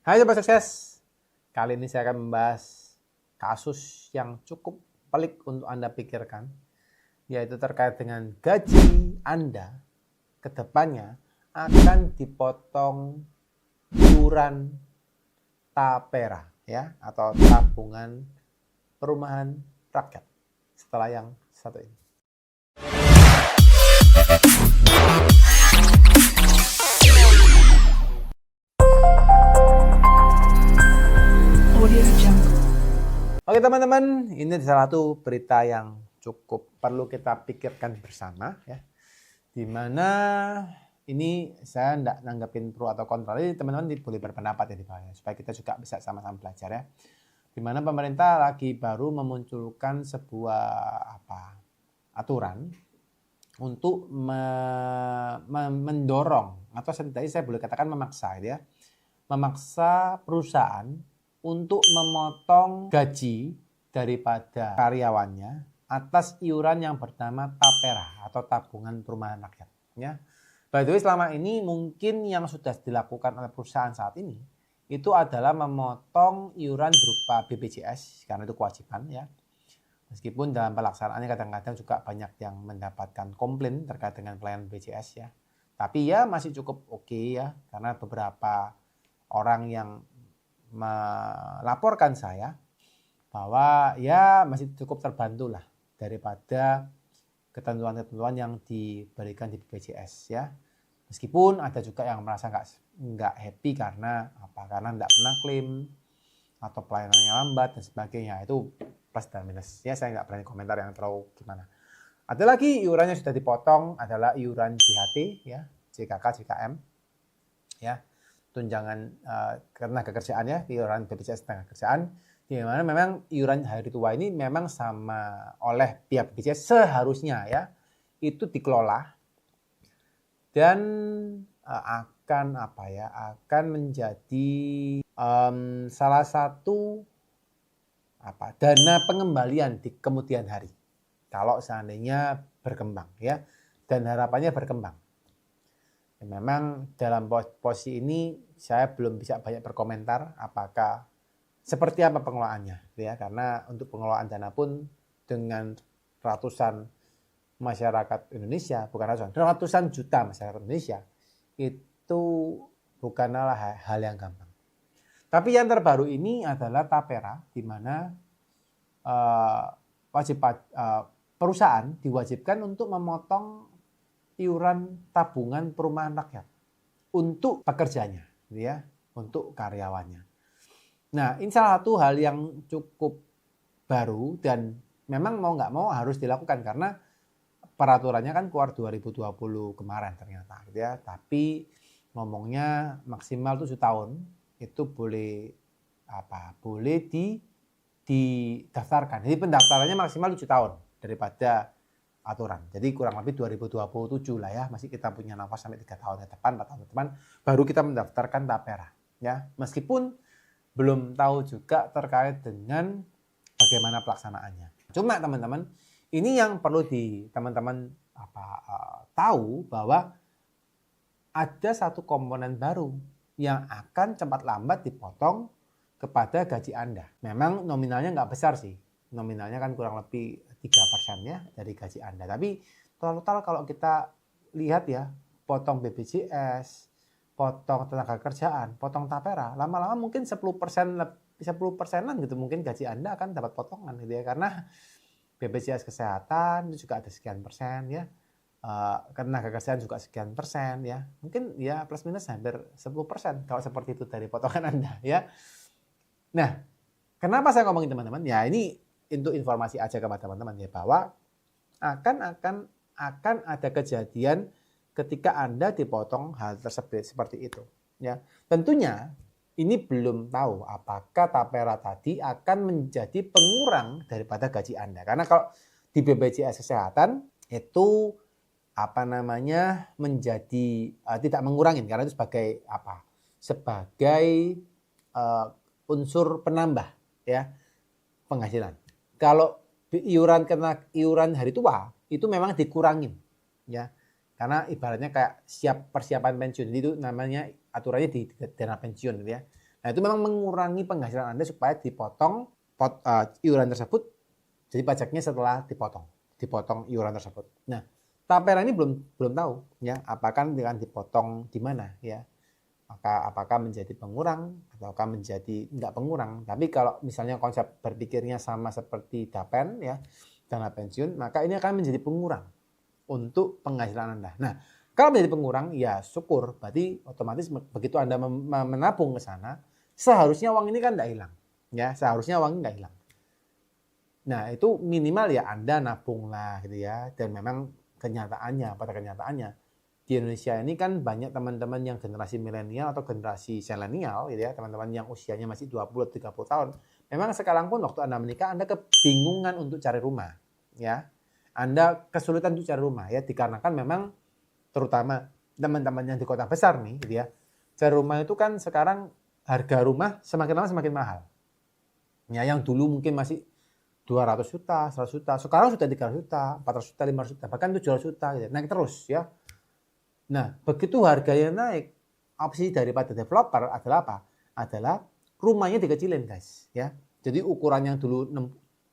Hai Sobat Sukses, kali ini saya akan membahas kasus yang cukup pelik untuk Anda pikirkan, yaitu terkait dengan gaji Anda ke depannya akan dipotong iuran tapera ya, atau tabungan perumahan rakyat setelah yang satu ini. Oke teman-teman, ini salah satu berita yang cukup perlu kita pikirkan bersama ya. Dimana ini saya tidak nanggapin pro atau kontra, jadi teman-teman boleh berpendapat ya di bawahnya supaya kita juga bisa sama-sama belajar ya. Dimana pemerintah lagi baru memunculkan sebuah aturan untuk mendorong atau setidaknya saya boleh katakan memaksa ya, memaksa perusahaan untuk memotong gaji daripada karyawannya atas iuran yang bernama tapera atau tabungan perumahan rakyat ya. By the way, selama ini mungkin yang sudah dilakukan oleh perusahaan saat ini itu adalah memotong iuran berupa BPJS karena itu kewajiban ya. Meskipun dalam pelaksanaannya kadang-kadang juga banyak yang mendapatkan komplain terkait dengan pelayanan BPJS ya. Tapi ya masih cukup oke ya, karena beberapa orang yang melaporkan saya bahwa ya masih cukup terbantu lah daripada ketentuan-ketentuan yang diberikan di BPJS ya. Meskipun ada juga yang merasa nggak happy karena nggak pernah klaim atau pelayanannya lambat dan sebagainya. Itu plus dan minus ya, saya nggak berani komentar yang terlalu gimana. Ada lagi iurannya sudah dipotong adalah iuran JHT ya, JKK, JKM ya, tunjangan tenaga kerjaan ya, iuran BPJS tenaga kerjaan, di mana memang iuran hari tua ini memang sama oleh pihak BPJS seharusnya ya itu dikelola dan akan menjadi salah satu dana pengembalian di kemudian hari kalau seandainya berkembang ya, dan harapannya berkembang. Memang dalam posisi ini saya belum bisa banyak berkomentar apakah seperti apa pengelolaannya ya, karena untuk pengelolaan dana pun dengan ratusan masyarakat Indonesia, bukan ratusan juta masyarakat Indonesia, itu bukanlah hal yang gampang. Tapi yang terbaru ini adalah tapera, di mana perusahaan diwajibkan untuk memotong iuran tabungan perumahan rakyat untuk pekerjanya, ya, untuk karyawannya. Nah, ini salah satu hal yang cukup baru dan memang mau nggak mau harus dilakukan karena peraturannya kan keluar 2020 kemarin ternyata, gitu ya. Tapi ngomongnya maksimal 7 tahun itu boleh didaftarkan. Jadi pendaftarannya maksimal 7 tahun daripada aturan. Jadi kurang lebih 2027 lah ya, masih kita punya nafas sampai 3 tahun ke depan, 4 tahun ke depan baru kita mendaftarkan tapera ya. Meskipun belum tahu juga terkait dengan bagaimana pelaksanaannya. Cuma teman-teman, ini yang perlu teman-teman tahu bahwa ada satu komponen baru yang akan cepat lambat dipotong kepada gaji Anda. Memang nominalnya nggak besar sih. Nominalnya kan kurang lebih 3% ya dari gaji Anda. Tapi total kalau kita lihat ya, potong BPJS, potong tenaga kerjaan, potong tapera, lama-lama mungkin 10%an gitu mungkin gaji Anda akan dapat potongan gitu ya, karena BPJS kesehatan itu juga ada sekian persen ya, tenaga kerjaan juga sekian persen ya, mungkin ya plus minus hampir 10% kalau seperti itu dari potongan Anda ya. Nah, kenapa saya ngomongin teman-teman? Ya ini untuk informasi aja kepada teman-teman ya, bahwa akan ada kejadian ketika Anda dipotong hal tersebut seperti itu ya. Tentunya ini belum tahu apakah tapera tadi akan menjadi pengurang daripada gaji Anda. Karena kalau di BPJS Kesehatan itu menjadi tidak mengurangi karena itu sebagai sebagai unsur penambah ya penghasilan. Kalau iuran hari tua itu memang dikurangin ya. Karena ibaratnya kayak siap persiapan pensiun, itu namanya aturannya di dana pensiun gitu ya. Nah, itu memang mengurangi penghasilan Anda supaya dipotong iuran tersebut, jadi pajaknya setelah dipotong iuran tersebut. Nah, Tapera ini belum tahu ya, apakah akan dipotong di mana ya. Apakah menjadi pengurang ataukah menjadi enggak pengurang. Tapi kalau misalnya konsep berpikirnya sama seperti Dapen ya, dana pensiun, maka ini akan menjadi pengurang untuk penghasilan Anda. Nah, kalau menjadi pengurang ya syukur, berarti otomatis begitu Anda menabung ke sana, seharusnya uang ini kan enggak hilang. Ya, seharusnya uang ini enggak hilang. Nah, itu minimal ya Anda nabung lah gitu ya. Dan memang pada kenyataannya di Indonesia ini kan banyak teman-teman yang generasi milenial atau generasi selenial gitu ya, teman-teman yang usianya masih 20-30 tahun. Memang sekarang pun waktu Anda menikah, Anda kebingungan untuk cari rumah ya. Anda kesulitan untuk cari rumah ya, dikarenakan memang terutama teman-teman yang di kota besar nih gitu ya. Cari rumah itu kan sekarang harga rumah semakin lama semakin mahal. Ya, yang dulu mungkin masih 200 juta, 100 juta, sekarang sudah 300 juta, 400 juta, 500 juta, bahkan 700 juta gitu. Naik terus ya. Nah, begitu harganya naik, opsi daripada developer adalah apa? Adalah rumahnya dikecilin, guys, ya. Jadi ukuran yang dulu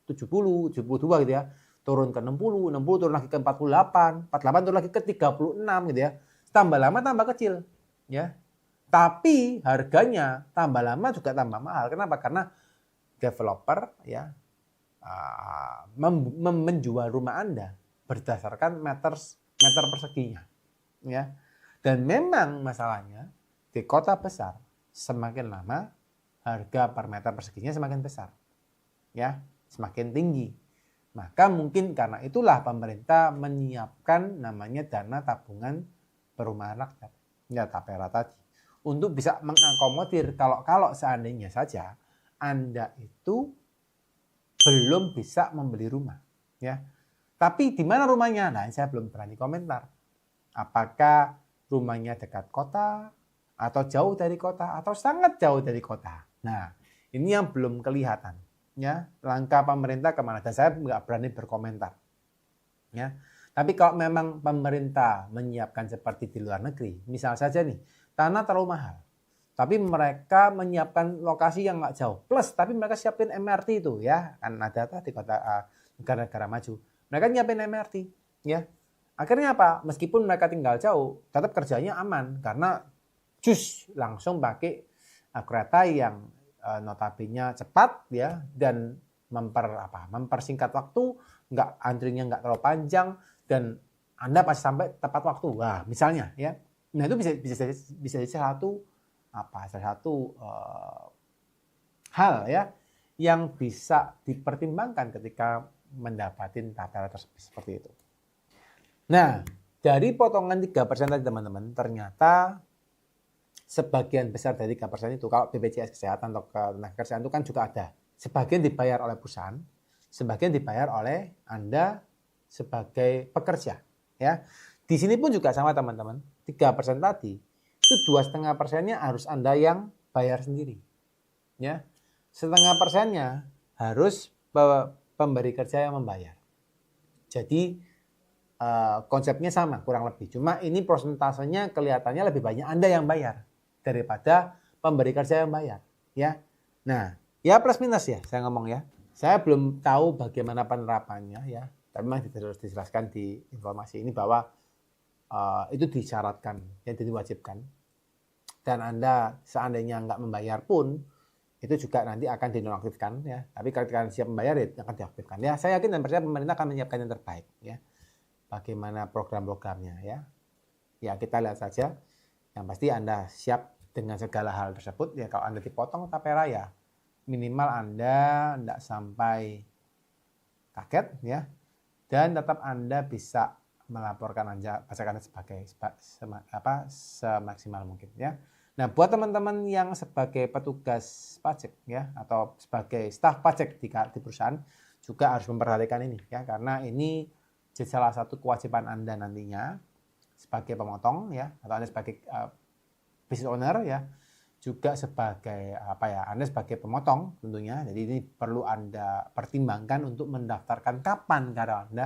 70, 72 gitu ya, turun ke 60, 60 turun lagi ke 48, 48 turun lagi ke 36 gitu ya. Tambah lama tambah kecil, ya. Tapi harganya tambah lama juga tambah mahal. Kenapa? Karena developer ya menjual rumah Anda berdasarkan meter perseginya. Ya. Dan memang masalahnya di kota besar semakin lama harga per meter perseginya semakin besar. Ya, semakin tinggi. Maka mungkin karena itulah pemerintah menyiapkan namanya dana tabungan perumahan rakyat. Ya, Tapera tadi. Untuk bisa mengakomodir kalau seandainya saja Anda itu belum bisa membeli rumah. Ya. Tapi di mana rumahnya? Nah, saya belum berani komentar. Apakah rumahnya dekat kota, atau jauh dari kota, atau sangat jauh dari kota. Nah, ini yang belum kelihatan. Ya, langkah pemerintah kemana? Dan saya nggak berani berkomentar. Ya, tapi kalau memang pemerintah menyiapkan seperti di luar negeri, misal saja nih, tanah terlalu mahal. Tapi mereka menyiapkan lokasi yang nggak jauh. Plus, tapi mereka siapin MRT itu ya. Kan ada di kota negara-negara maju. Mereka nyiapin MRT. Ya, akhirnya apa? Meskipun mereka tinggal jauh, tetap kerjanya aman karena langsung pakai kereta yang notabene cepat ya dan mempersingkat waktu, antrinya nggak terlalu panjang dan Anda pasti sampai tepat waktu. Wah, misalnya ya. Nah, itu bisa jadi salah satu hal ya yang bisa dipertimbangkan ketika mendapatkan Tapera tersebut seperti itu. Nah, dari potongan 3% tadi teman-teman, ternyata sebagian besar dari 3% itu, kalau BPJS Kesehatan atau Ketenagakerjaan itu kan juga ada. Sebagian dibayar oleh perusahaan, sebagian dibayar oleh Anda sebagai pekerja. Ya. Di sini pun juga sama teman-teman, 3% tadi, itu 2,5%-nya harus Anda yang bayar sendiri. Ya. 0,5%-nya harus pemberi kerja yang membayar. Jadi, konsepnya sama kurang lebih. Cuma ini persentasenya kelihatannya lebih banyak Anda yang bayar daripada pemberi kerja yang bayar. Ya. Nah, ya plus minus ya saya ngomong ya. Saya belum tahu bagaimana penerapannya ya. Tapi memang harus dijelaskan di informasi ini bahwa itu disyaratkan, yang diwajibkan. Dan Anda seandainya nggak membayar pun, itu juga nanti akan dinonaktifkan ya. Tapi kalau kalian siap membayar, ya akan diaktifkan. Ya, saya yakin dan percaya pemerintah akan menyiapkan yang terbaik ya. Bagaimana program-programnya ya. Ya, kita lihat saja. Yang pasti Anda siap dengan segala hal tersebut ya. Kalau Anda dipotong Tapera ya minimal Anda tidak sampai kaget ya. Dan tetap Anda bisa melaporkan pajak Anda semaksimal mungkin ya. Nah, buat teman-teman yang sebagai petugas pajak ya atau sebagai staf pajak di perusahaan juga harus memperhatikan ini ya, karena ini jadi salah satu kewajiban Anda nantinya sebagai pemotong ya, atau Anda sebagai business owner ya, juga sebagai Anda sebagai pemotong tentunya. Jadi ini perlu Anda pertimbangkan untuk mendaftarkan kapan karena Anda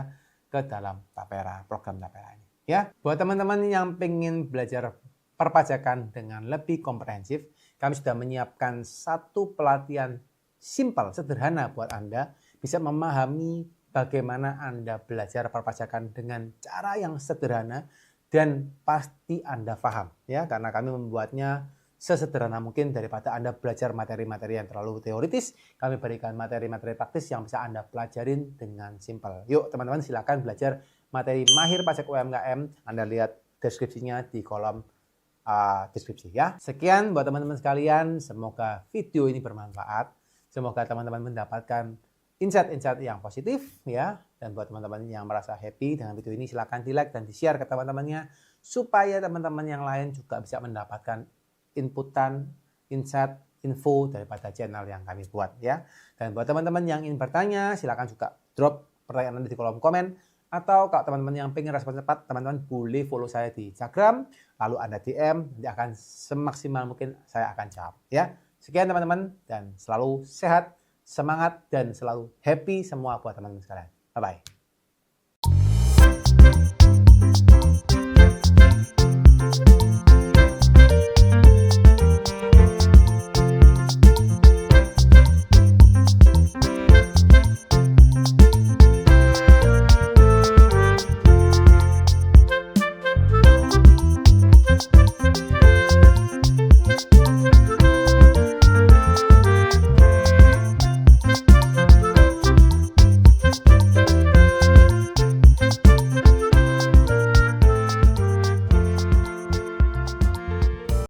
ke dalam Tapera, program Tapera ini. Ya, buat teman-teman yang pengen belajar perpajakan dengan lebih komprehensif, kami sudah menyiapkan satu pelatihan simpel, sederhana buat Anda bisa memahami bagaimana Anda belajar perpajakan dengan cara yang sederhana dan pasti Anda paham ya, karena kami membuatnya sesederhana mungkin daripada Anda belajar materi-materi yang terlalu teoritis. Kami berikan materi-materi praktis yang bisa Anda pelajarin dengan simpel. Yuk teman-teman, silakan belajar materi Mahir Pajak UMKM. Anda lihat deskripsinya di kolom deskripsi ya. Sekian buat teman-teman sekalian, semoga video ini bermanfaat. Semoga teman-teman mendapatkan insight-insight yang positif ya. Dan buat teman-teman yang merasa happy dengan video ini, silakan di-like dan di-share ke teman-temannya supaya teman-teman yang lain juga bisa mendapatkan inputan, insight, info daripada channel yang kami buat ya. Dan buat teman-teman yang ingin bertanya, silakan juga drop pertanyaan Anda di kolom komen. Atau kalau teman-teman yang pengen respon cepat, teman-teman boleh follow saya di Instagram, lalu Anda DM, nanti akan semaksimal mungkin saya akan jawab ya. Sekian teman-teman, dan selalu sehat, semangat, dan selalu happy semua buat teman-teman sekalian. Bye-bye.